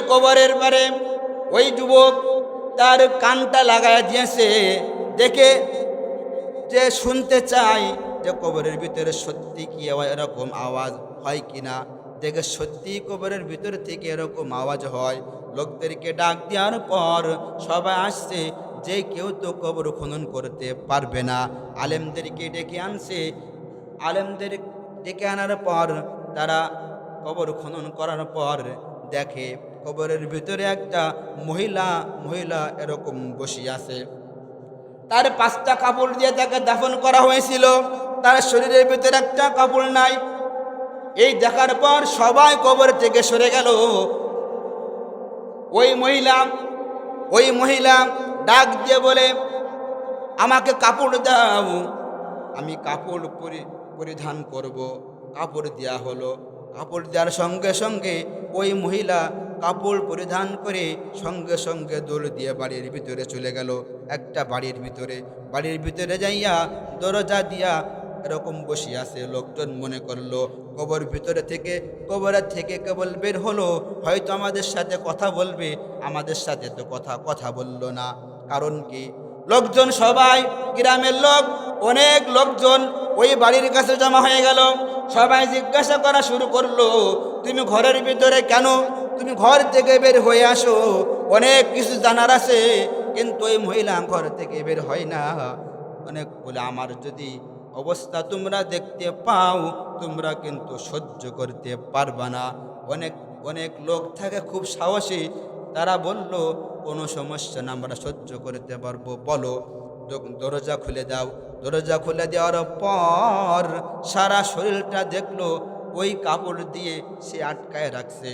কবরের পারে ওই যুবক তার কানটা লাগায় দিয়েছে, দেখে যে শুনতে চাই যে কবরের ভিতরে সত্যি কি এরকম আওয়াজ হয় কিনা। দেখে সত্যি কবরের ভিতর থেকে এরকম আওয়াজ হয়। লোকদেরকে ডাক দেওয়ার পর সবাই আসছে, যে কেউ তো কবর খনন করতে পারবে না। আলেমদেরকে ডেকে আনছে। আলেমদের ডেকে আনার পর তারা কবর খনন করার পর দেখে কবরের ভিতরে একটা মহিলা মহিলা এরকম বসে আছে। তার 5টা কাপড় দিয়ে তাকে দাফন করা হয়েছিল, তার শরীরের ভিতরে একটা কাপড় নাই। এই দেখার পর সবাই কবর থেকে সরে গেল। ওই মহিলা ডাক দিয়ে বলে, আমাকে কাপড় দাও, আমি কাপড় পরিধান করব। কাপড় দেওয়া হলো। কাপড় দেওয়ার সঙ্গে সঙ্গে ওই মহিলা কাপড় পরিধান করে সঙ্গে সঙ্গে দৌড় দিয়ে বাড়ির ভিতরে চলে গেল। একটা বাড়ির ভিতরে যাইয়া দরজা দিয়া এরকম বসে আছে। লোকজন মনে করলো কবরের থেকে কেবল বের হলো, হয়তো আমাদের সাথে কথা বলবে। আমাদের সাথে তো কথা বললো না। কারণ কি? লোকজন সবাই, গ্রামের লোক, অনেক লোকজন ওই বাড়ির কাছে জমা হয়ে গেল। সবাই জিজ্ঞাসা করা শুরু করলো, তুমি ঘরের ভিতরে কেন? তুমি ঘর থেকে বের হয়ে আসো, অনেক কিছু জানার আছে। কিন্তু ওই মহিলা ঘর থেকে বের হয় না। অনেক বলে, আমার যদি অবস্থা তোমরা দেখতে পাও, তোমরা কিন্তু সহ্য করতে পারবা না। অনেক অনেক লোক থাকে খুব সাহসী, তারা বলল, কোনো সমস্যা না, আমরা সহ্য করতে পারবো, বলো। দরজা খুলে দাও। দরজা খুলে দেওয়ার পর সারা শরীরটা দেখলো ওই কাপড় দিয়ে সে আটকায় রাখছে।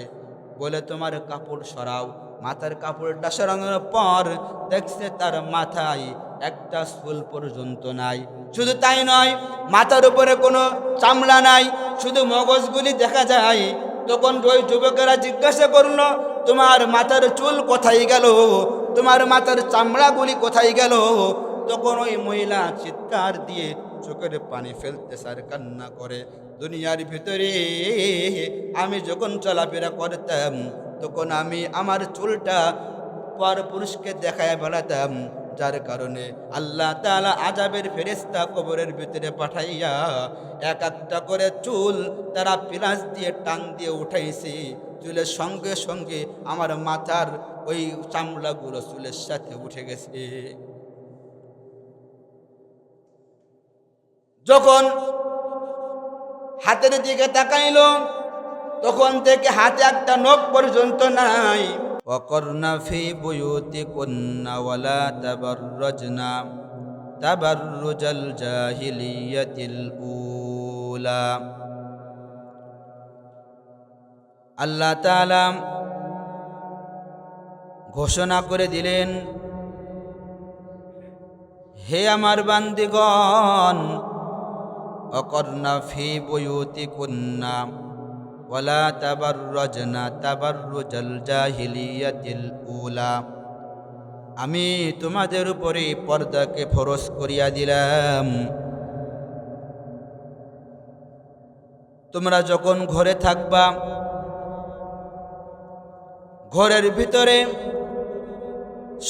বলে, তোমার কাপড় সরাও। মাথার কাপড়টা সরানোর পর দেখছে তার মাথায় একটা চুল পর্যন্ত নাই। শুধু তাই নয়, মাথার উপরে কোনো চামড়া নাই, শুধু মগজগুলি দেখা যায়। তখন ওই যুবকেরা জিজ্ঞাসা করলো, তোমার মাথার চুল কোথায় গেল? তোমার মাথার চামড়াগুলি কোথায় গেল? তখন ওই মহিলা চিৎকার দিয়ে চোখের পানি ফেলতে আর কান্না করে, দুনিয়ার ভিতরে আমি যখন চলাফেরা করতাম, তখন আমি আমার চুলটা পর পুরুষকে দেখায় বেড়াতাম, যার কারণে আল্লাহ তাআলা আযাবের ফেরেশতা কবরের ভিতরে পাঠাইয়া এক একটা করে চুল তারা পিলাস দিয়ে টান দিয়ে উঠাইছে। চুলের সঙ্গে সঙ্গে আমার মাথার ওই চামড়াগুলো চুলের সাথে উঠে গেছে। যখন হাতের দিকে তাকাইল, তখন থেকে হাতে একটা নখ পর্যন্ত নাই। ওয়াকরনা ফি বুয়ুতিকুন্না ওয়ালা তাবাররাজনা তাবাররুজাল জাহিলিয়াতিল উলা। আল্লাহ তাআলা ঘোষণা করে দিলেন, হে আমার বান্দিগণ, ওয়াকরনা ফি বুয়ুতিকুন্না ওয়ালা তাবাররাজনা তাবাররুজাল জাহিলিয়াতিল উলা। আমি তোমাদের উপরে পর্দাকে ফরজ করিয়া দিলাম। তোমরা যখন ঘরে থাকবা, ঘরের ভিতরে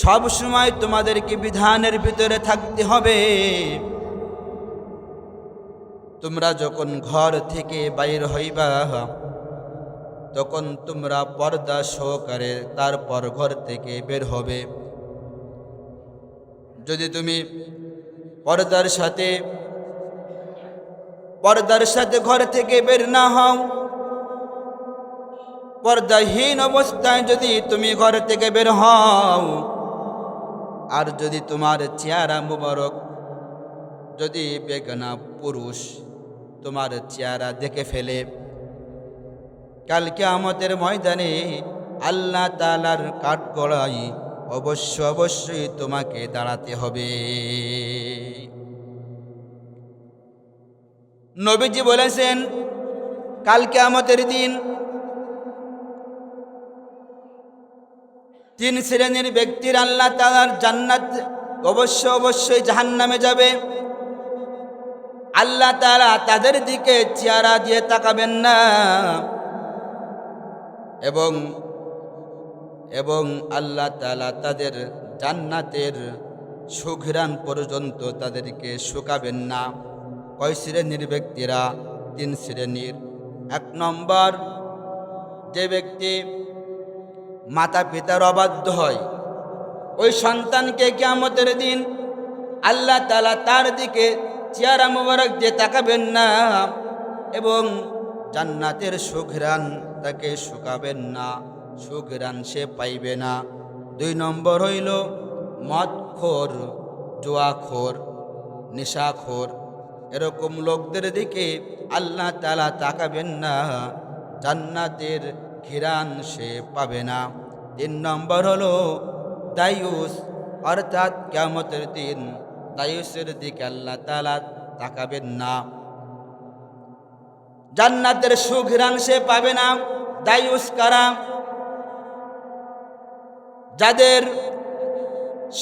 সব সময় তোমাদেরকে বিধানের ভিতরে থাকতে হবে। তোমরা যখন ঘর থেকে বাইর হইবা, তখন তোমরা পর্দা সহকারে তারপর ঘর থেকে বের হবে। যদি তুমি পর্দার সাথে ঘর থেকে বের না হও, পর্দাহীন অবস্থায় যদি তুমি ঘর থেকে বের হও, আর যদি তোমার চেহারা মুবারক, যদি বেগানা পুরুষ তোমার চেহারা দেখে ফেলে, কাল কিয়ামতের ময়দানে আল্লাহ তাআলার কাঠগড়ায় অবশ্যই তোমাকে দাঁড়াতে হবে। নবীজি বলেছেন, কাল কিয়ামতের দিন 3 শ্রেণীর ব্যক্তির আল্লাহ তাআলার জান্নাত, অবশ্যই জাহান্নামে যাবে। আল্লাহ তাআলা তাদের দিকে চেহারা দিয়ে তাকাবেন না, এবং এবং আল্লাহ তাআলা তাদের জান্নাতের সুঘ্রাণ পর্যন্ত তাদেরকে শুকাবেন না। কয় শ্রেণীর ব্যক্তিরা? 3 শ্রেণীর। 1 নম্বর, যে ব্যক্তি মাতা পিতার অবাধ্য হয়, ওই সন্তানকে কিয়ামতের দিন আল্লাহ তাআলা তার দিকে চেহারা মোবারক দিয়ে তাকাবেন না এবং জান্নাতের সুঘ্রাণ তাকে শুকাবেন না, সুঘ্রাণ সে পাইবে না। 2 নম্বর হইল মদখোর, জুয়াখোর, নেশাখোর, এরকম লোকদের দিকে আল্লাহ তাআলা তাকাবেন না, জান্নাতের ঘিরান সে পাবে না। 3 নম্বর হলো দায়ুস, অর্থাৎ কিয়ামতের দিন দায়ুসের দিকে আল্লাহ তাআলা তাকাবেন না, জান্নাতের সুঘ্রাণ সে পাবে না। দায়ুস কারা? যাদের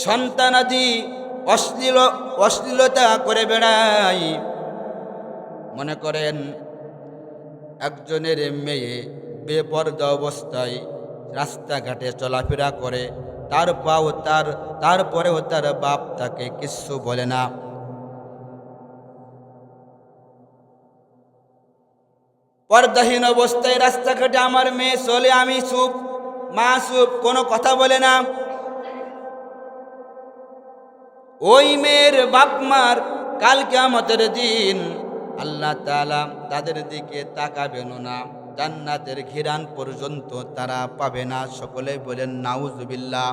সন্তানাদি অশ্লীলতা করে বেড়ায়। মনে করেন একজনের মেয়ে বেপরদা অবস্থায় রাস্তাঘাটে চলাফেরা করে, তারপরেও তার বাপ তাকে কিচ্ছু বলে না। পর্দাহীন অবস্থায় রাস্তাঘাটে আমার মেয়ে চলে, আমি চুপ, মা চুপ, কোনো কথা বলে না। ওই মেয়ের বাপ মার কাল কিয়ামতের দিন আল্লাহ তাআলা তাদের দিকে তাকাবেন না, জান্নাতের ঘিরান পর্যন্ত তারা পাবে না। সকলে বলেন নাউজুবিল্লাহ।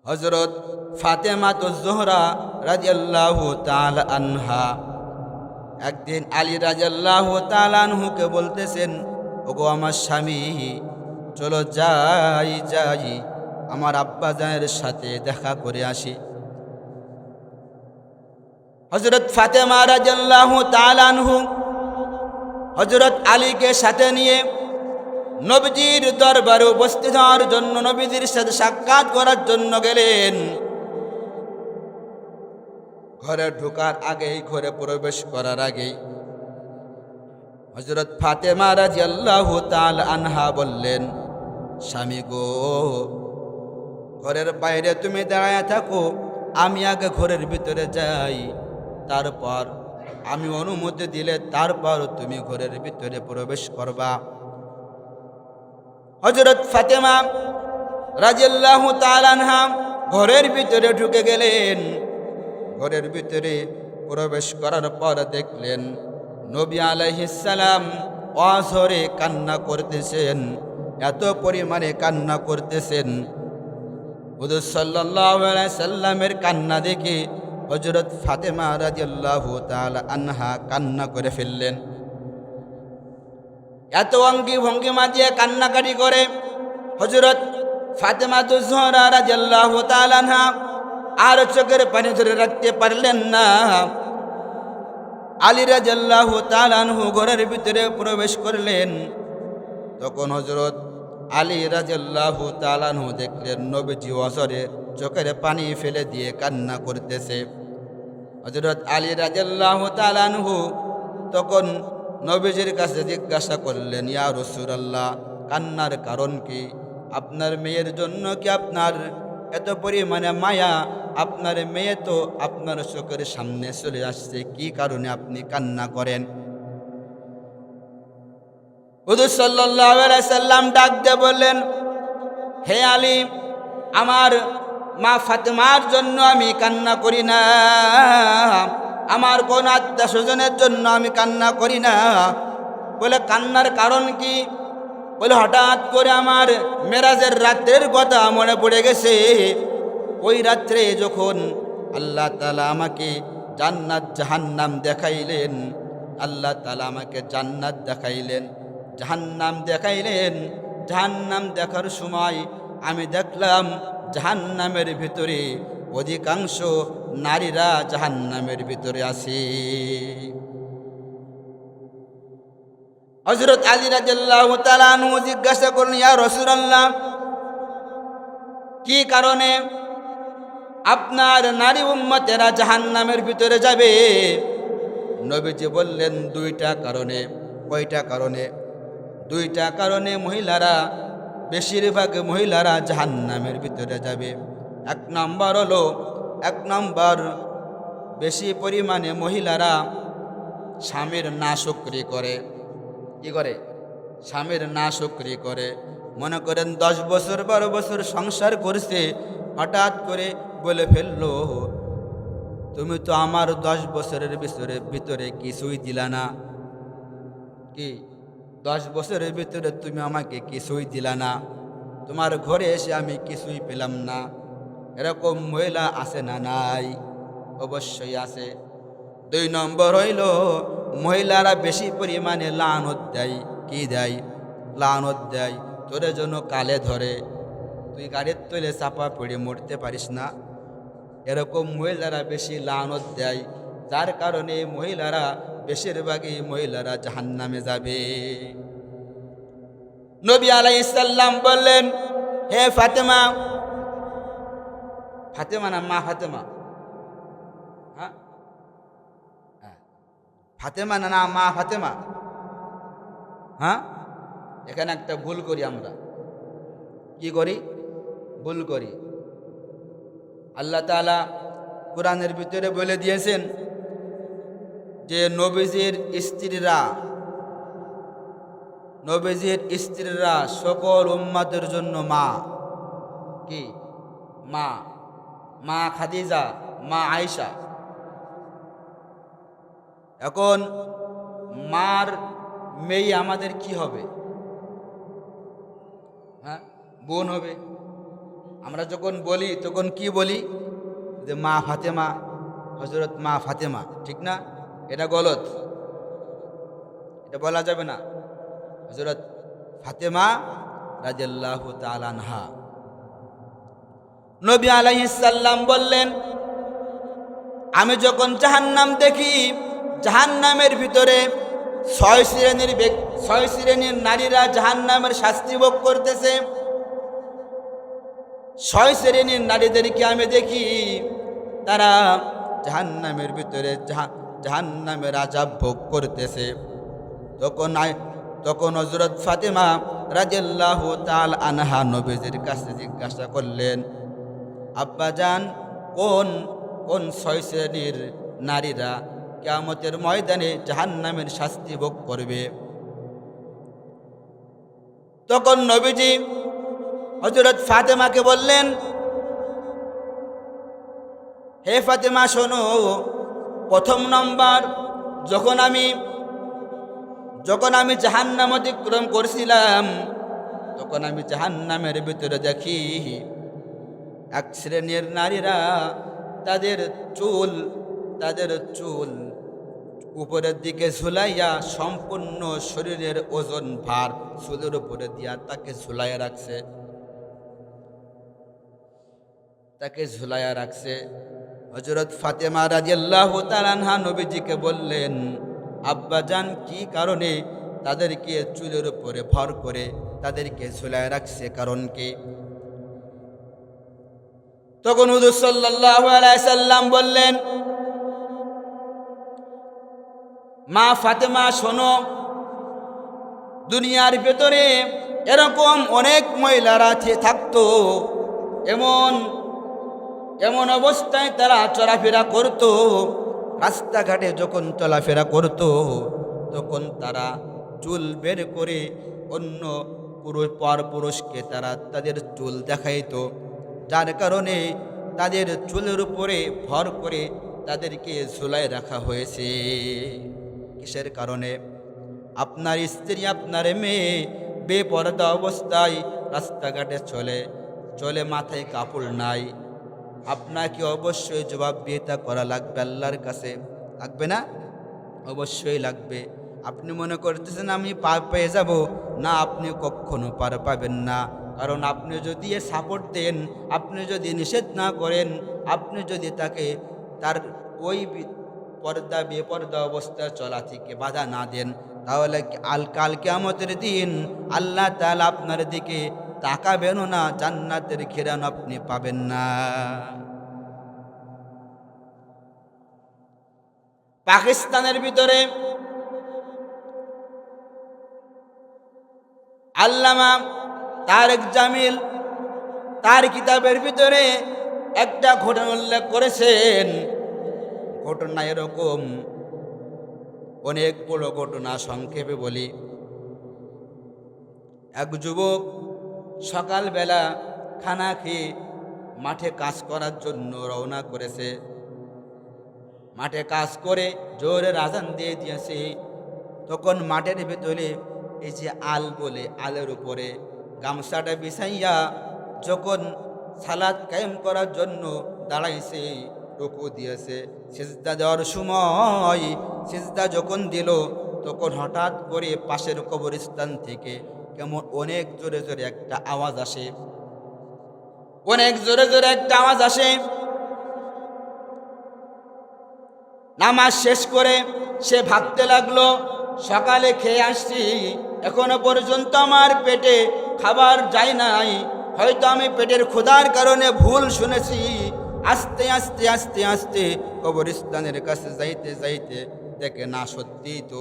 হযরত ফাতেমাতুজ জোহরা রাদিয়াল্লাহু তাআলা আনহা একদিন আলী রাদিয়াল্লাহু তাআলা আনহুকে বলতেছেন, ওগো আমার স্বামী, চলো যাই আমার আব্বাজানের সাথে দেখা করে আসি। হযরত ফাতেমা রাদিয়াল্লাহু তাআলা আনহু হযরত আলীকে সাথে নিয়ে নবীজির দরবারে উপস্থিত হওয়ার জন্য, নবীজির সাথে সাক্ষাৎ করার জন্য গেলেন। ঘরে ঢোকার আগেই, ঘরে প্রবেশ করার আগেই হযরত ফাতেমা রাদিয়াল্লাহু তাআলা আনহা বললেন, স্বামী গো, ঘরের বাইরে তুমি দাঁড়ায় থাকো, আমি আগে ঘরের ভিতরে যাই, তারপর আমি অনুমতি দিলে তারপর তুমি ঘরের ভিতরে প্রবেশ করবা। হযরত ফাতেমা রাদিয়াল্লাহু তাআলা আনহা ঘরের ভিতরে ঢুকে গেলেন। ঘরের ভিতরে প্রবেশ করার পর দেখলেন নবী আলাইহিস সালাম অঝরে কান্না করতেছেন, এত পরিমাণে কান্না করতেছেন। হুজুর সাল্লাল্লাহু আলাইহি সাল্লামের কান্না দেখে হযরত ফাতেমা রাদিয়াল্লাহু তাআলা আনহা কান্না করে ফেললেন। এত অঙ্গি ভঙ্গিমা দিয়ে কান্নাকাটি করে হযরত ফাতেমাতুজ জোহরা রাদিয়াল্লাহু তাআলা আনহা আর চোখের পানি ধরে রাখতে পারলেন না। আলী রাদিয়াল্লাহু তাআলা আনহু ঘরের ভিতরে প্রবেশ করলেন। তখন হযরত আলী রাদিয়াল্লাহু তাআলা আনহু দেখলেন নবীজি অঝরে চোখের পানি ফেলে দিয়ে কান্না করতেছে। হযরত আলী রাদিয়াল্লাহু তাআলা আনহু তখন নবীজির কাছে জিজ্ঞাসা করলেন, ইয়া রাসূলুল্লাহ, কান্নার কারণ কি? আপনার মেয়ের জন্য কি আপনার এত পরিমাণে মায়া? আপনার মেয়ে তো আপনার চোখের সামনে চলে আসছে, কি কারণে আপনি কান্না করেন? হুজুর সাল্লাল্লাহু আলাইহি সাল্লাম ডাক দিয়ে বললেন, হে আলী, আমার মা ফাতেমার জন্য আমি কান্না করি না, আমার কোন আত্মীয় স্বজনের জন্য আমি কান্না করি না। বলে কান্নার কারণ কি? বলে হঠাৎ করে আমার মেরাজের রাত্রের কথা মনে পড়ে গেছে। ওই রাত্রে যখন আল্লাহ তাআলা আমাকে জান্নাত জাহান্নাম দেখাইলেন, আল্লাহ তাআলা আমাকে জান্নাত দেখাইলেন, জাহান্নাম দেখাইলেন। জাহান্নাম দেখার সময় আমি দেখলাম জাহান্নামের ভিতরে অধিকাংশ নারীরা জাহান্নামের ভিতরে আছে। হযরত আলী রাদিয়াল্লাহু তাআলা আনহু জিজ্ঞাসা করলেন, ইয়া রাসূলুল্লাহ, কি কারণে আপনার নারী উম্মতেরা জাহান্নামের ভিতরে যাবে? নবীজি বললেন, 2টা কারণে। কয়টা কারণে? দুইটা কারণে মহিলারা, বেশিরভাগ মহিলারা জাহান্নামের ভিতরে যাবে। এক নম্বর বেশি পরিমাণে মহিলারা স্বামীর নাশকরি করে। কি করে? স্বামীর নাশকরি করে। মনে করেন 10 বছর 12 বছর সংসার করছে, হঠাৎ করে বলে ফেললো, তুমি তো আমার 10 বছরের ভিতরে কিছুই দিলা না। কি 10 বছরের ভিতরে তুমি আমাকে কিছুই দিলা না, তোমার ঘরে এসে আমি কিছুই পেলাম না। এরকম মহিলা আছে না নাই? অবশ্যই আছে। 2 নম্বর হইল মহিলারা বেশি পরিমাণে লানত দেয়। কি দেয়? লানত দেয়। তোরে জন্য কালে ধরে, তুই গাড়ির তলে চাপা পড়ে মরতে পারিস না। এরকম মহিলারা বেশি লানত দেয়, যার কারণে বেশিরভাগই মহিলারা জাহান্নামে যাবে। নবী আলাইহিস সালাম বললেন, হে ফাতেমা, ফাতেমা না মা ফাতেমা? হ্যাঁ, ফাতেমা না মা ফাতেমা? হ্যাঁ, এখানে একটা ভুল করি আমরা। কি করি? ভুল করি। আল্লাহ তাআলা কোরআনের ভিতরে বলে দিয়েছেন যে নবীজির স্ত্রীরা সকল উম্মতের জন্য মা। কি? মা। মা খাদিজা, মা আয়েশা। এখন মার মেয়ে আমাদের কি হবে? হ্যাঁ, বোন হবে। আমরা যখন বলি তখন কি বলি? যে মা ফাতেমা, হযরত মা ফাতেমা। ঠিক না? এটা গলত, এটা বলা যাবে না। হযরত ফাতেমা রাদিয়াল্লাহু তাআলা আনহা। নবী আলাইহিস সালাম বললেন, আমি যখন জাহান্নাম দেখি, জাহান্নামের ভিতরে 6 শ্রেণীর নারীরা জাহান্নামের শাস্তি ভোগ করতেছে। 6 শ্রেণীর নারীদেরকে আমি দেখি, তারা জাহান্নামের ভিতরে জাহান্নামের আযাব ভোগ করতেছে। তখন হযরত ফাতেমা রাদিয়াল্লাহু তাআলা আনহা নবীজির কাছে জিজ্ঞাসা করলেন, আব্বাজান, কোন 6 শ্রেণীর নারীরা কিয়ামতের ময়দানে জাহান্নামের শাস্তি ভোগ করবে? তখন নবীজি হযরত ফাতেমাকে বললেন, হে ফাতেমা শোনো, প্রথম নম্বর, যখন আমি জাহান্নাম অতিক্রম করছিলাম, তখন আমি জাহান্নামের ভিতরে দেখি 1 শ্রেণীর নারীরা তাদের চুল উপরের দিকে ঝুলাইয়া সম্পূর্ণ শরীরের ওজন ভার চুলের উপরে দিয়া তাকে ঝুলাইয়া রাখছে। হযরত ফাতেমা রাদিয়াল্লাহু তাআলা আনহা নবীজিকে বললেন, আব্বাজান, কি কারণে তাদেরকে চুলের উপরে ভর করে তাদেরকে ঝুলাইয়া রাখছে? কারণ কি? তখন হুজুর সাল্লাল্লাহু আলাইহি সাল্লাম বললেন, মা ফাতেমা শোনো, দুনিয়ার ভেতরে এরকম অনেক মহিলারা থাকতো, এমন অবস্থায় তারা চলাফেরা করত। রাস্তাঘাটে যখন চলাফেরা করত, তখন তারা চুল বের করে অন্য পুরুষকে তাদের চুল দেখাইতো, যার কারণে তাদের চুলের উপরে ভর করে তাদেরকে ঝুলাই রাখা হয়েছে। কিসের কারণে? আপনার স্ত্রী, আপনার মেয়ে বেপরদা অবস্থায় রাস্তাঘাটে চলে, মাথায় কাপড় নাই, আপনাকে অবশ্যই জবাবদিহিতা করা লাগবে আল্লাহর কাছে। লাগবে না? অবশ্যই লাগবে। আপনি মনে করতেছেন আমি পার পেয়ে যাব? না, আপনি কখনো পার পাবেন না। কারণ আপনি যদি সাপোর্ট দেন, আপনি যদি নিষেধ না করেন, আপনি যদি তাকে তার ওই বেপরদা অবস্থায় চলা থেকে বাধা না দেন, তাহলে কাল কিয়ামতের দিন আল্লাহ তাআলা আপনার দিকে তাকাবেনও না, জান্নাতের ঘেরানো আপনি পাবেন না। পাকিস্তানের ভিতরে আল্লামা তারেক জামিল তার কিতাবের ভিতরে একটা ঘটনা উল্লেখ করেছেন। ঘটনা এরকম, অনেক বড় ঘটনা, সংক্ষেপে বলি। এক যুবক সকালবেলা খানা খেয়ে মাঠে কাজ করার জন্য রওনা করেছে। মাঠে কাজ করে জোরে আজান দিয়ে দিয়েছে। তখন মাঠের ভেতরে এই যে আল বলে, আলের উপরে গামছাটা বিছাইয়া যখন সালাত কায়েম করার জন্য দাঁড়াইছে, রুকু দিয়েছে, সিজদা দেওয়ার সময় সিজদা যখন দিল, তখন হঠাৎ করে পাশের কবরস্থান থেকে কেমন অনেক জোরে জোরে একটা আওয়াজ আসে, অনেক জোরে জোরে একটা আওয়াজ আসে। নামাজ শেষ করে সে ভাবতে লাগলো, সকালে খেয়ে আসছি, এখনো পর্যন্ত আমার পেটে খাবার যায় নাই, হয়তো আমি পেটের ক্ষুধার কারণে ভুল শুনেছি। আস্তে আস্তে আস্তে আস্তে কবরস্থানের কাছে যাইতে যাইতে দেখে না, সত্যি তো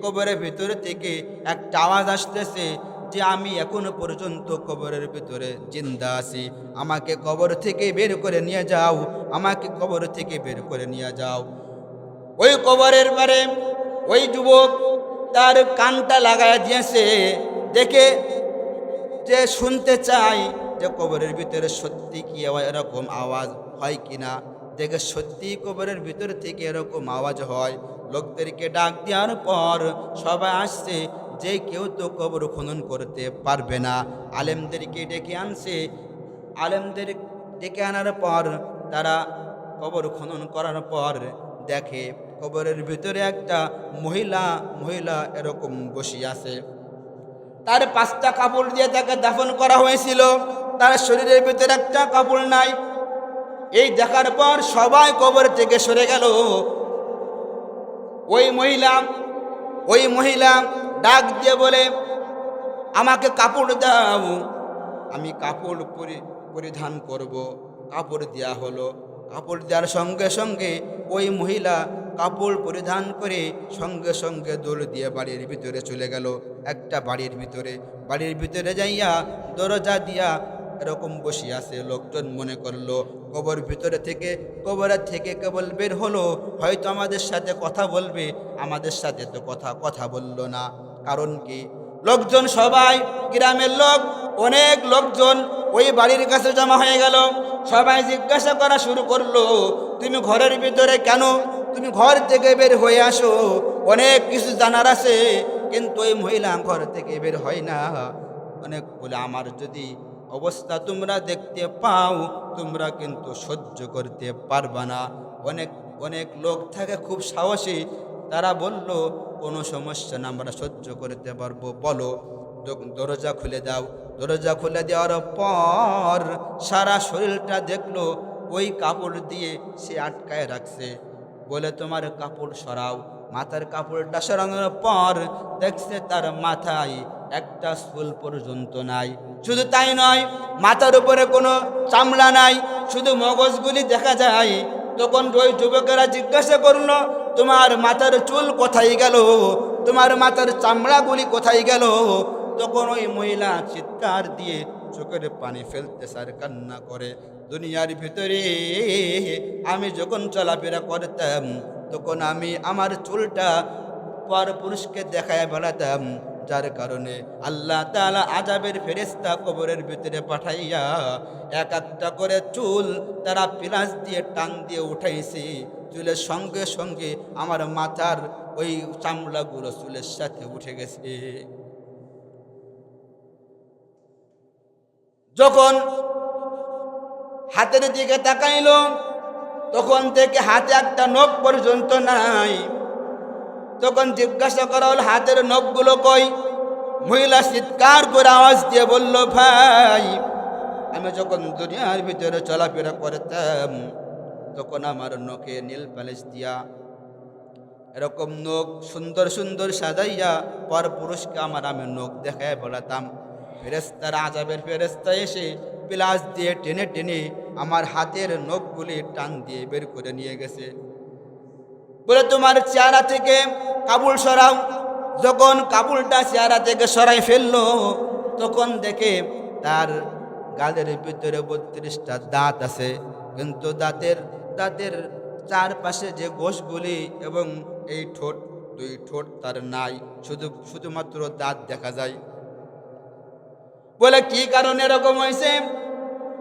কবরের ভিতর থেকে একটা আওয়াজ আসতেছে যে আমি এখনো পর্যন্ত কবরের ভিতরে জিন্দা আছি, আমাকে কবর থেকে বের করে নিয়ে যাও, আমাকে কবর থেকে বের করে নিয়ে যাও। ওই কবরের পারে ওই যুবক তার কানটা লাগায় দিয়েছে, দেখে যে শুনতে চাই যে কবরের ভিতরে সত্যি কি এরকম আওয়াজ হয় কিনা। দেখে সত্যি কবরের ভিতর থেকে এরকম আওয়াজ হয়। লোকদেরকে ডাক দেওয়ার পর সবাই আসছে, যে কেউ তো কবর খনন করতে পারবে না। আলেমদেরকে ডেকে আনছে, আলেমদের ডেকে আনার পর তারা কবর খনন করার পর দেখে কবরের ভিতরে একটা মহিলা এরকম বসে আছে। তার 5টা কাপড় দিয়ে তাকে দাফন করা হয়েছিল, তার শরীরের ভিতরে একটা কাপড় নাই। এই দেখার পর সবাই কবর থেকে সরে গেল। ওই মহিলা ডাক দিয়ে বলে, আমাকে কাপড় দাও, আমি কাপড় পরিধান করব। কাপড় দেওয়া হলো। কাপড় দেওয়ার সঙ্গে সঙ্গে ওই মহিলা কাপড় পরিধান করে সঙ্গে সঙ্গে দৌড় দিয়ে বাড়ির ভিতরে চলে গেল। একটা বাড়ির ভিতরে যাইয়া দরজা দিয়া এরকম বসে আছে। লোকজন মনে করলো কবরের থেকে কেবল বের হলো, হয়তো আমাদের সাথে কথা বলবে, আমাদের সাথে তো কথা বলল না। কারণ কি? লোকজন সবাই, গ্রামের লোক, অনেক লোকজন ওই বাড়ির কাছে জমা হয়ে গেল। সবাই জিজ্ঞাসা করা শুরু করলো, তুমি ঘরের ভিতরে কেন? তুমি ঘর থেকে বের হয়ে আসো, অনেক কিছু জানার আছে। কিন্তু ওই মহিলা ঘর থেকে বের হয় না। অনেক বলে, আমার যদি অবস্থা তোমরা দেখতে পাও, তোমরা কিন্তু সহ্য করতে পারবা না। অনেক লোক থাকে খুব সাহসী, তারা বলল, কোনো সমস্যা না, আমরা সহ্য করতে পারবো, বলো। দরজা খুলে দাও। দরজা খুলে দেওয়ার পর সারা শরীরটা দেখলো ওই কাপড় দিয়ে সে আটকায় রাখছে। বলে, তোমার কাপড় সরাও। মাথার কাপড়টা সরানোর পর দেখছে তার মাথায় একটা চুল পর্যন্ত নাই। শুধু তাই নয়, মাথার উপরে কোনো চামড়া নাই, শুধু মগজগুলি দেখা যায়। তখন ওই যুবকেরা জিজ্ঞাসা করলো, তোমার মাথার চুল কোথায় গেল? তোমার মাথার চামড়াগুলি কোথায় গেল? তখন ওই মহিলা চিৎকার দিয়ে চোখের পানি ফেলতে আর কান্না করে, দুনিয়ার ভিতরে আমি যখন চলাফেরা করতাম, তখন আমি আমার চুলটা পর পুরুষকে দেখায় বেড়াতাম, যার কারণে আল্লাহ তাআলা আযাবের ফেরেশতা কবরের ভিতরে পাঠাইয়া একটা করে চুল তারা পিলাস দিয়ে টান দিয়ে উঠাইছে। চুলের সঙ্গে সঙ্গে আমার মাথার ওই চামড়াগুলো চুলের সাথে উঠে গেছে। যখন হাতের দিকে তাকাইল, তখন থেকে হাতে একটা নখ পর্যন্ত নাই। তখন জিজ্ঞাসা করা হল, হাতের নখগুলো কই? মহিলা চিৎকার করে আওয়াজ দিয়ে বলল, ভাই, আমি যখন দুনিয়ার ভিতরে চলাফেরা করতাম, তখন আমার নখে নীল পালিশ দিয়া এরকম নখ সুন্দর সুন্দর সাজাইয়া পর পুরুষকে আমি নখ দেখায় বেড়াতাম। ফেরেশতারা, আযাবের ফেরেশতা এসে পিলাস দিয়ে টেনে টেনে আমার হাতের নখগুলি টান দিয়ে বের করে নিয়ে গেছে। বলে, তোমার চেহারা থেকে কাপড় সরাও। যখন কাপড়টা চেহারা থেকে সরাই ফেললো তখন দেখে তার গালের ভিতরে 32টা দাঁত আছে, কিন্তু দাঁতের চারপাশে যে গোশগুলি এবং এই ঠোঁট, দুই ঠোঁট তার নাই, শুধুমাত্র দাঁত দেখা যায়। বলে কি কারণে এরকম হয়েছে?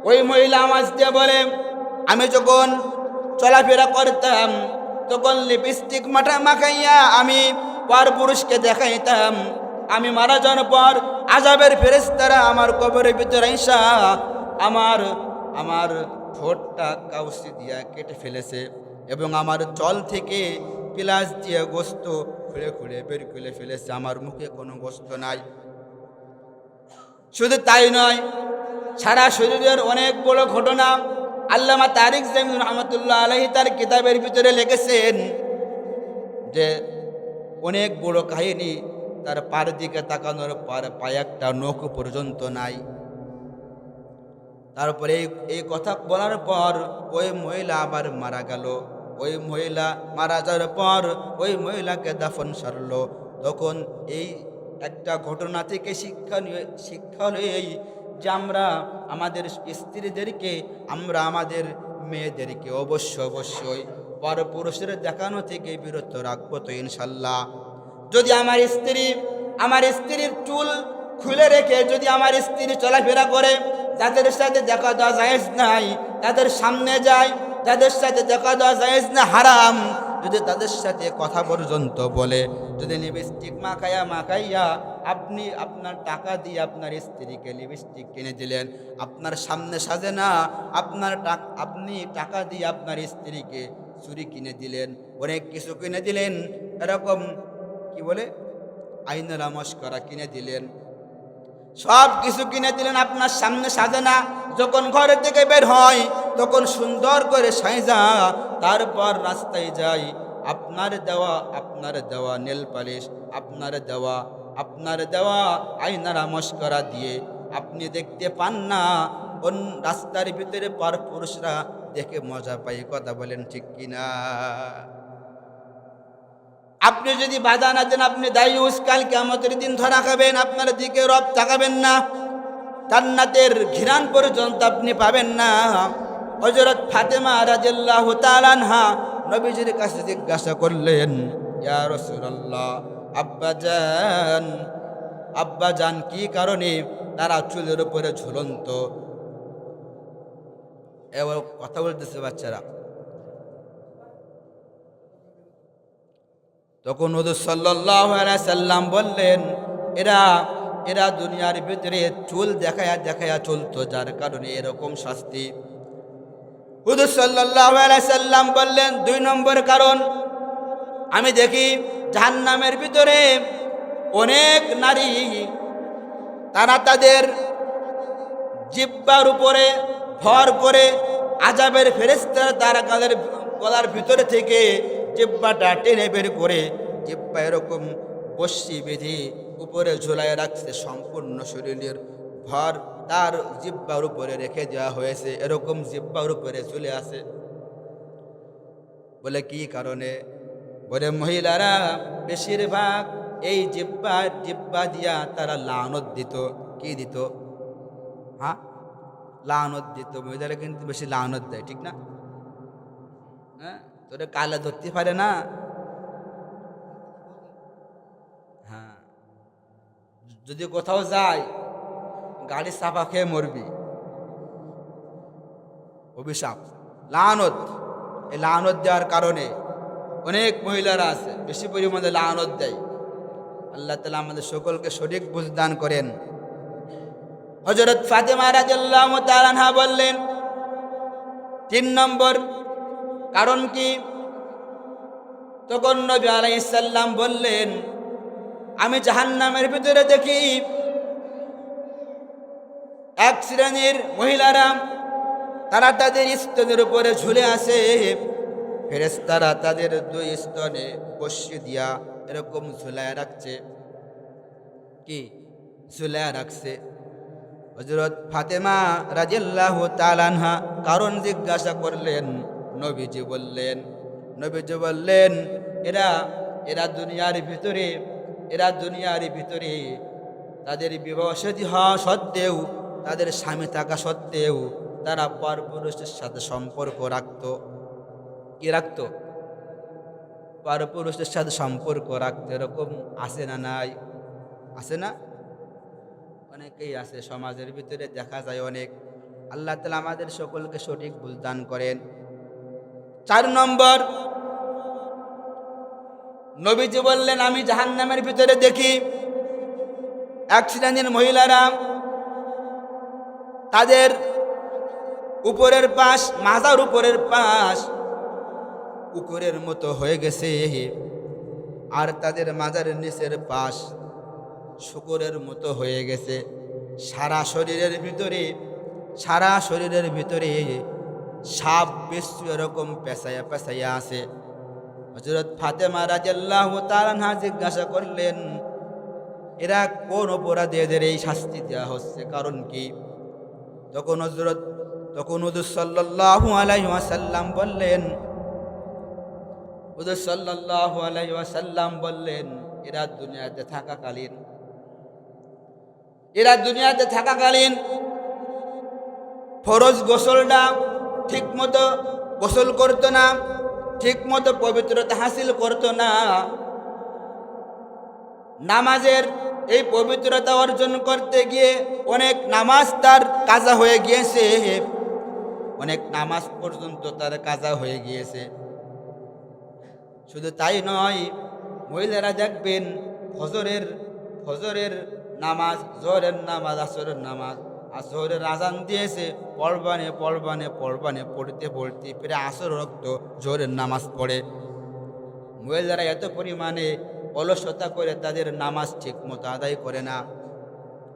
ওই মহিলা আওয়াজ দিয়ে বলে, আমি যখন চলাফেরা করতাম তখন লিপস্টিক মাখাইয়া আমি পর পুরুষকে দেখাইতাম। আমি মারা যাওয়ার পর আযাবের ফেরেশতারা আমার কবরের ভিতরে আইসা আমার ঠোঁটটা কাউসি দিয়া কেটে ফেলেছে এবং আমার চল থেকে পিলাস দিয়ে গোস্ত খুলে খুলে বের করে ফেলেছে। আমার মুখে কোনো গোস্ত নাই। শুধু তাই নয়, সারা শরীরের অনেক বড় ঘটনা আল্লামা তারিক জামিল রহমতুল্লাহ আলাইহি তার কিতাবের ভিতরে লিখেছেন যে অনেক বড় কাহিনী। তার পার দিকে তাকানোর পর পায়ে একটা নখ পর্যন্ত নাই। তারপরে এই কথা বলার পর ওই মহিলা আবার মারা গেল। ওই মহিলা মারা যাওয়ার পর ওই মহিলাকে দাফন সারলো। তখন এই একটা ঘটনা থেকে শিক্ষা হলো এই যে আমরা আমাদের স্ত্রীদেরকে, আমরা আমাদের মেয়েদেরকে অবশ্যই পরপুরুষের দেখানো থেকে বিরত রাখবো তো ইনশাল্লাহ। যদি আমার স্ত্রীর চুল খুলে রেখে যদি আমার স্ত্রী চলাফেরা করে, যাদের সাথে দেখা দেওয়া জায়েজ নাই তাদের সামনে যায়, যাদের সাথে দেখা দেওয়া জায়েজ না হারাম, যদি তাদের সাথে কথা পর্যন্ত বলে, যদি লিপস্টিক মাখাইয়া আপনি আপনার টাকা দিয়ে আপনার স্ত্রীকে লিপস্টিক কিনে দিলেন, আপনার সামনে সাজে না, আপনি টাকা দিয়ে আপনার স্ত্রীকে চুড়ি কিনে দিলেন, অনেক কিছু কিনে দিলেন, এরকম কি বলে আইনালা মস্করা কিনে দিলেন, সব কিছু কিনে দিলেন, আপনার সামনে সাজে না। যখন ঘরের থেকে বের হয় তখন সুন্দর করে সাজা, তারপর রাস্তায় যাই, আপনার দেওয়া নেল পালিশ, আপনার দেওয়া আইনারা মস্করা দিয়ে আপনি দেখতে পান না, রাস্তার ভিতরে পর পুরুষরা দেখে মজা পাই। কথা বলেন ঠিক কিনা? আপনি যদি বাধা না দেন, আপনি দায়ুস, কাল কিয়ামতের দিন ধরা খাবেন, আপনার দিকে রব তাকাবেন না, জান্নাতের ঘিরান পর্যন্ত আপনি পাবেন না। হযরত ফাতেমা রাদিয়াল্লাহু তাআলা আনহা নবীজির কাছে জিজ্ঞাসা করলেন, ইয়া রাসূলুল্লাহ, আব্বাজান কি কারণে তারা চুলের উপরে ঝুলন্ত? এবার কথা বলতেছে বাচ্চারা। তখন হুজুর সাল্লাল্লাহু আলাইহি সাল্লাম বললেন, এরা দুনিয়ার ভিতরে চুল দেখায়া চলতো, যার কারণে এরকম শাস্তি। হুজুর সাল্লাল্লাহু আলাইহি সাল্লাম বললেন, 2 নম্বর কারণ, আমি দেখি জাহান্নামের ভিতরে অনেক নারী, তারা তাদের জিহ্বার উপরে ভর করে আযাবের ফেরেশতারা তার গলার ভিতরে থেকে জিহ্বাটা টেনে বের করে, জিহ্বা এরকম বসি বেঁধে উপরে ঝুলায় রাখছে, সম্পূর্ণ শরীরের ভর তার জিহ্বার উপরে রেখে দেওয়া হয়েছে, এরকম জিহ্বার উপরে ঝুলে আছে। বলে কি কারণে? বলে মহিলারা বেশিরভাগ এই জিহ্বা দিয়া তারা লানত দিত। কি দিত? হ্যাঁ, লানত দিত। মহিলারা কিন্তু বেশি লানত দেয়, ঠিক না? হ্যাঁ, তোরে কালা ধরতে পারে না। হ্যাঁ, যদি কোথাও যায় গাড়ি চাপা খেয়ে মরবি, অভিশাপ, লানত। এই লানত দেওয়ার কারণে অনেক মহিলারা আছে বেশি পরিমাণে লানত দেয়। আল্লাহ তাআলা আমাদের সকলকে সঠিক বুঝ দান করেন। হযরত ফাতেমা রাদিয়াল্লাহু তাআলা আনহা বললেন, 3 নম্বর কারণ কি? তখন নবী আলাইহিস সালাম বললেন, আমি জাহান্নামের ভিতরে দেখি এক শ্রেণীর মহিলারা, তারা তাদের স্তনের উপরে ঝুলে আছে, ফেরেশতারা তাদের 2 স্তনে বসিয়ে দিয়া এরকম ঝুলায় রাখছে। কি ঝুলায় রাখছে? হযরত ফাতেমা রাদিয়াল্লাহু তাআলা আনহা কারণ জিজ্ঞাসা করলেন। নবীজি বললেন, এরা দুনিয়ার ভিতরে এরা দুনিয়ার ভিতরে তাদের বিবাহ সাদী হওয়া সত্ত্বেও, তাদের স্বামী থাকা সত্ত্বেও তারা পরপুরুষের সাথে সম্পর্ক রাখতো। কি রাখতো? পরপুরুষের সাথে সম্পর্ক রাখতো। এরকম আছে না? নাই? আছে না? অনেকেই আছে সমাজের ভিতরে, দেখা যায় অনেক। আল্লাহ তাআলা আমাদের সকলকে সঠিক বুঝ দান করেন। 4 নম্বর, নবীজি বললেন, আমি জাহান্নামের ভিতরে দেখি এক শ্রেণীর মহিলারা তাদের উপরের পাশ, মাজার উপরের পাশ কুকুরের মতো হয়ে গেছে, আর তাদের মাজারের নিচের পাশ শুকুরের মতো হয়ে গেছে। সারা শরীরের ভিতরে সাপ বেশি এরকম পেঁচাইয়া পেঁচাইয়া আছে। হযরত ফাতেমা রাদিয়াল্লাহু তাআলা আনহা জিজ্ঞাসা করলেন, এরা কোন অপরাধে এদের এই শাস্তি দেওয়া হচ্ছে, কারণ কি? তখন হুজুর সাল্লাল্লাহু আলাইহি ওয়াসাল্লাম বললেন, এরা দুনিয়াতে থাকাকালীন ফরজ গোসলটা ঠিক মতো গোসল করতো না, ঠিক মতো পবিত্রতা হাসিল করতো না। নামাজের এই পবিত্রতা অর্জন করতে গিয়ে অনেক নামাজ তার কাজা হয়ে গিয়েছে, অনেক নামাজ পর্যন্ত তার কাজা হয়ে গিয়েছে। শুধু তাই নয়, মহিলারা দেখবেন ফজরের নামাজ, জোহরের নামাজ, আসরের নামাজ, আসরের আজান দিয়েছে, পড়বানে পড়তে প্রায় আসর রক্ত জোহরের নামাজ পড়ে। মহিলারা এত পরিমাণে অলসতা করে তাদের নামাজ ঠিক মতো আদায় করে না।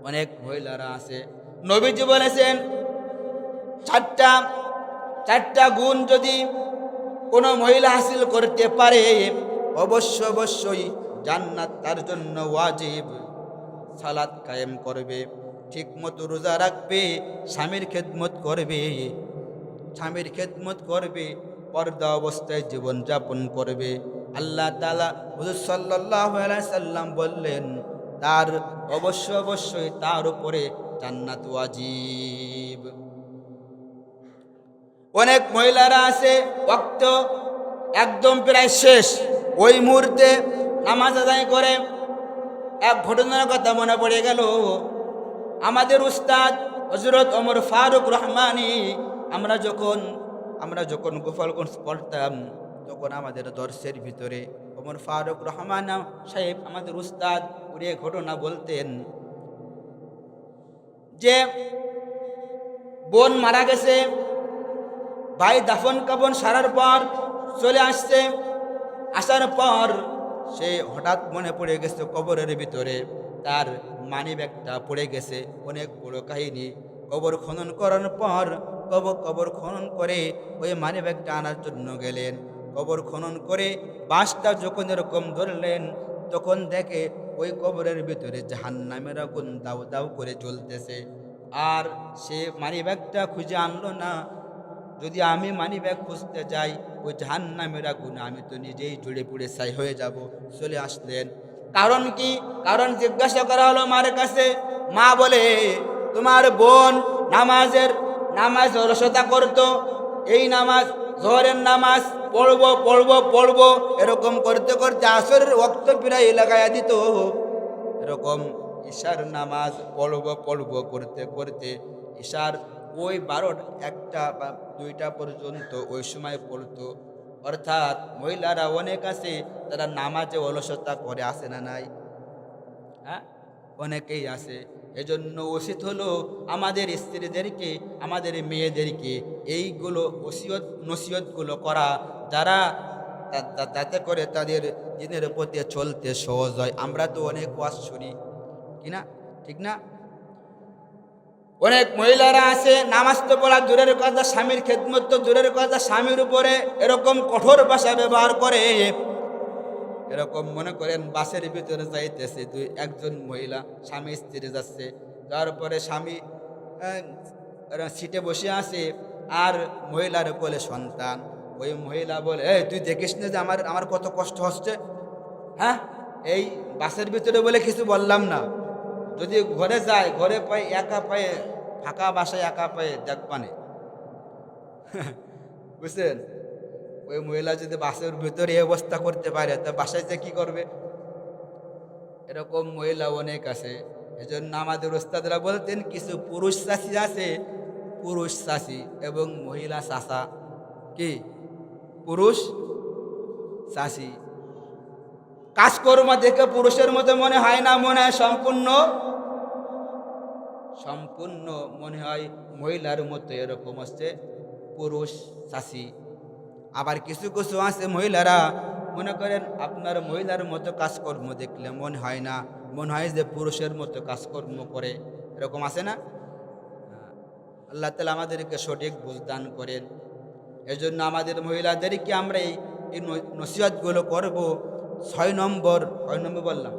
অনেক মহিলারা আছে, নবীজি বলেছেন, চারটা গুণ যদি কোনো মহিলা হাসিল করতে পারে, অবশ্যই জান্নাত তার জন্য ওয়াজিব। সালাত কায়েম করবে, ঠিক মতো রোজা রাখবে, স্বামীর খেদমত করবে, পর্দা অবস্থায় জীবনযাপন করবে। আল্লাহ তাআলা হুজুর সাল্লাল্লাহু আলাইহি সাল্লাম বললেন, তার অবশ্যই তার উপরে জান্নাত ওয়াজিব। অনেক মহিলারা আছে, ওয়াক্ত একদম প্রায় শেষ, ওই মুহূর্তে নামাজ আদায় করে। এক ঘটনার কথা মনে পড়ে গেল, আমাদের উস্তাদ হযরত ওমর ফারুক রহমানী, আমরা যখন গোপালগঞ্জ পড়তাম, তখন আমাদের দর্শের ভিতরে ওমর ফারুক রহমান সাহেব আমাদের উস্তাদ উড়ে ঘটনা বলতেন যে বোন মারা গেছে, ভাই দাফন কাফন সারার পর চলে আসার পর সে হঠাৎ মনে পড়ে গেছে কবরের ভিতরে তার মানি ব্যাগটা পড়ে গেছে। অনেক বড় কাহিনী। কবর খনন করার পর কবর খনন করে ওই মানি ব্যাগটা আনার জন্য গেলেন। কবর খনন করে বাঁশটা যখন এরকম ধরলেন, তখন দেখে ওই কবরের ভিতরে জাহান্নামের আগুন দাউ দাউ করে জ্বলতেছে। আর সে মানি ব্যাগটা খুঁজে আনলো না। যদি আমি মানি ব্যাগ খুঁজতে যাই, ওই জাহান্নামের আগুনে আমি তো নিজেই জ্বলে পুড়ে ছাই হয়ে যাব। চলে আসলেন। কারণ কি? কারণ জিজ্ঞাসা করা হলো মার কাছে। মা বলে, তোমার বোন নামাজ অলসতা করতো, এই নামাজ জোহরের নামাজ পড়বো এরকম করতে করতে আসরের ওয়াক্ত প্রায় লাগাইয়া দিত। এরকম ঈশার নামাজ পড়বো করতে করতে ঈশার ওই 12টা 1টা বা 2টা পর্যন্ত ওই সময় পড়তো। অর্থাৎ মহিলারা অনেক আছে, তারা নামাজে অলসতা করে, আসে না নাই? হ্যাঁ, অনেকেই আছে। এজন্য উচিত হলো আমাদের স্ত্রীদেরকে, আমাদের মেয়েদেরকে এইগুলো নসিহতগুলো করা, যাতে করে তাদের দিনের প্রতি চলতে সহজ হয়। আমরা তো অনেক ওয়াজ শুনি, কিনা? ঠিক না? অনেক মহিলারা আছে, নামাজ তো পড়া দূরের কথা, স্বামীর খেদমত তো দূরের কথা, স্বামীর উপরে এরকম কঠোর ভাষা ব্যবহার করে। এরকম মনে করেন বাসের ভিতরে যাইতেছে একজন মহিলা, স্বামী স্ত্রী যাচ্ছে, তারপরে স্বামী সিটে বসে আছে আর মহিলার কোলে সন্তান। ওই মহিলা বলে, তুই দেখিস না যে আমার কত কষ্ট হচ্ছে? হ্যাঁ, এই বাসের ভিতরে বলে কিছু বললাম না, যদি ঘরে যায়, ঘরে পায়ে একা পায়ে, ফাঁকা বাসায় একা পায়ে দেখবানে বুঝছেন। ওই মহিলা যদি বাসের ভিতরে এই অবস্থা করতে পারে, তা বাসায় যে কি করবে? এরকম মহিলা অনেক আছে। এজন্য আমাদের ওস্তাদরা বলতেন কিছু পুরুষ চাষি আছে, পুরুষ চাষি এবং মহিলা চাষা, কি পুরুষ চাষি, কাজকর্ম দেখে পুরুষের মতো মনে হয় না, মনে হয় সম্পূর্ণ সম্পূর্ণ মনে হয় মহিলার মতো। এরকম হচ্ছে পুরুষ চাষি। আবার কিছু কিছু আছে মহিলারা মনে করেন আপনার মহিলার মতো কাজকর্ম দেখলে মনে হয় না, মনে হয় যে পুরুষের মতো কাজকর্ম করে। এরকম আছে না? আল্লাহ তাআলা আমাদেরকে সঠিক বুঝদান করেন। এজন্য আমাদের মহিলাদেরকে আমরা এই নসিহতগুলো করব। 6 নম্বর বললাম,